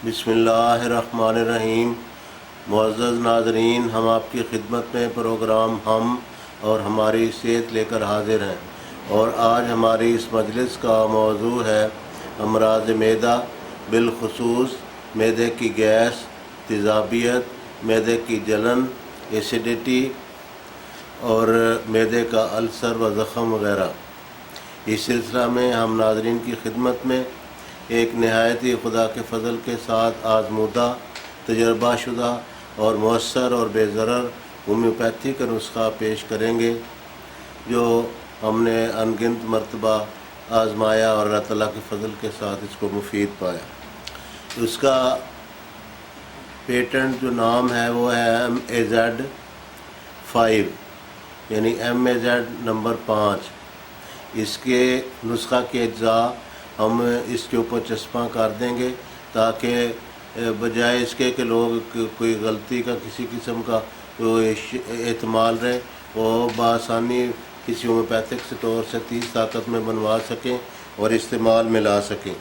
बिस्मिल्लाहिर्रहमानिर्रहीम। मुअज़्ज़ज़ नाज़रीन, हम आपकी खिदमत में प्रोग्राम हम और हमारी सेहत लेकर हाजिर हैं। और आज हमारी इस मजलिस का मौजू है अमराज़ मैदा, बिलखुसूस मैदे की गैस, तेज़ाबियत, मैदे की जलन, एसिडिटी और मैदे का अल्सर व ज़ख़म वगैरह। इस सिलसिला में हम नाज़रीन की खिदमत में एक नहायत ही खुदा के फ़ज़ल के साथ आज़मूदा, तजर्बाशुदा और मौसर और बेज़रर होम्योपैथी का नुस्खा पेश करेंगे, जो हमने अनगिनत मरतबा आज़माया और अल्लाह ताला के फ़ज़ल के साथ इसको मुफीद पाया। उसका पेटेंट जो नाम है वो है MAZ-5, यानी MAZ नंबर 5। इसके नुस्खा के अज्जा हम इसके ऊपर चस्पा कर देंगे, ताकि बजाय इसके कि लोग कोई गलती का किसी किस्म का एहतमाल रहे, वो बआसानी किसी होम्योपैथिक स्टोर से 30 ताकत में बनवा सकें और इस्तेमाल में ला सकें।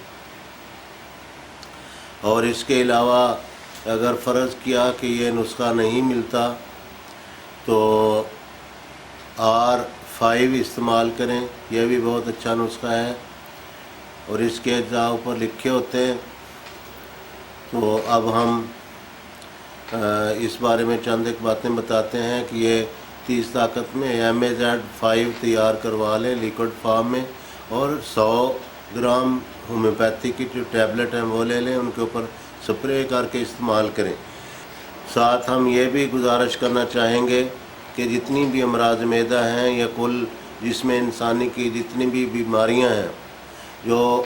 और इसके अलावा अगर फ़र्ज़ किया कि ये नुस्खा नहीं मिलता तो R5 इस्तेमाल करें, यह भी बहुत अच्छा नुस्खा है और इसके अज्जा ऊपर लिखे होते हैं। तो अब हम इस बारे में चंद एक बातें बताते हैं कि ये 30 ताकत में MAZ-5 तैयार करवा लें लिक्विड फॉर्म में, और 100 ग्राम होम्योपैथी की जो टैबलेट हैं वो ले लें, उनके ऊपर स्प्रे करके इस्तेमाल करें। साथ हम ये भी गुजारिश करना चाहेंगे कि जितनी भी अमराज़ मैदा हैं या कुल जिसमें इंसानी की जितनी भी बीमारियां हैं जो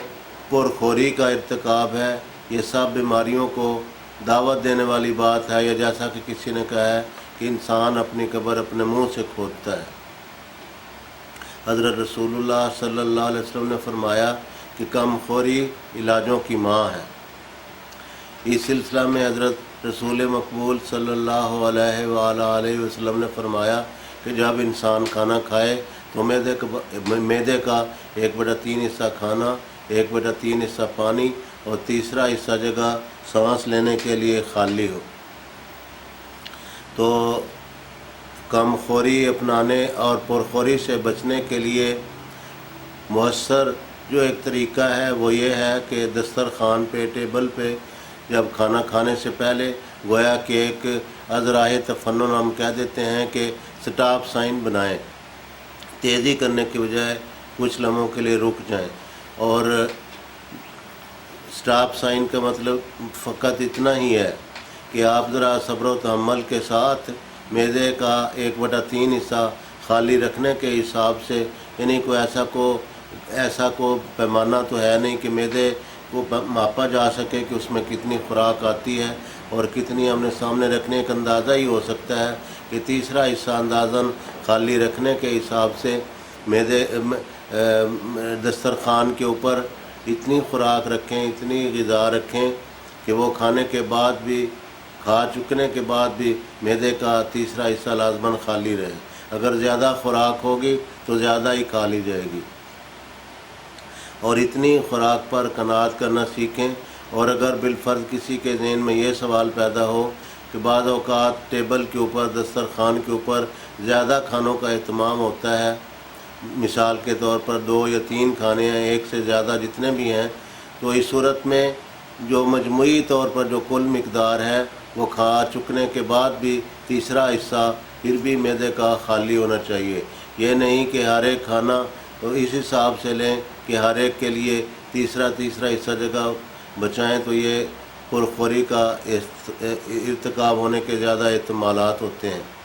पुरखोरी का इर्तिकाब है, ये सब बीमारियों को दावत देने वाली बात है। या जैसा कि किसी ने कहा है कि इंसान अपनी कब्र अपने मुंह से खोदता है। हज़रत रसूलुल्लाह सल्लल्लाहु अलैहि वसल्लम ने फरमाया कि कमखोरी इलाजों की माँ है। इस सिलसिला में हज़रत रसूल मकबूल सल्लल्लाहु अलैहि वसल्लम ने फरमाया कि जब इंसान खाना खाए तो मैदे का 1/3 हिस्सा खाना, 1/3 हिस्सा पानी और तीसरा हिस्सा जगह सांस लेने के लिए खाली हो। तो कमखोरी अपनाने और पुरखोरी से बचने के लिए मौसर जो एक तरीका है वो ये है कि दस्तरखान पे, टेबल पे जब खाना खाने से पहले गोया कि एक अज़राए तफन्नुन हम कह देते हैं कि स्टॉप साइन बनाएं, तेज़ी करने के बजाय कुछ लम्हों के लिए रुक जाएं। और स्टॉप साइन का मतलब फ़कत इतना ही है कि आप ज़रा सब्र व तहम्मुल के साथ मैदे का 1/3 हिस्सा खाली रखने के हिसाब से, यानी कोई ऐसा को पैमाना तो है नहीं कि मैदे को मापा जा सके कि उसमें कितनी खुराक आती है और कितनी हमने सामने रखने का अंदाज़ा ही हो सकता है कि तीसरा हिस्सा अंदाज़न खाली रखने के हिसाब से मैदे दस्तरखान के ऊपर इतनी खुराक रखें, इतनी ग़िज़ा रखें कि वो खाने के बाद भी, खा चुकने के बाद भी मैदे का तीसरा हिस्सा लाज़मन खाली रहे। अगर ज़्यादा खुराक होगी तो ज़्यादा ही खा ली जाएगी। और इतनी खुराक पर कनात करना सीखें। और अगर बिलफ़र्ज़ किसी के ज़हन में ये सवाल पैदा हो कि बाद औक़ात टेबल के ऊपर, दस्तरखान के ऊपर ज़्यादा खानों का एहतमाम होता है, मिसाल के तौर पर 2 या 3 खाने हैं, एक से ज़्यादा जितने भी हैं, तो इस सूरत में जो मजमूई तौर पर जो कुल मिक़दार है वो खा चुकने के बाद भी तीसरा हिस्सा फिर भी मैदे का खाली होना चाहिए। ये नहीं कि हर एक खाना तो इस हिसाब से लें कि हर एक के लिए तीसरा हिस्सा जगह बचाएं, तो ये पुरखोरी का इर्तिकाब होने के ज़्यादा एहतमालात होते हैं।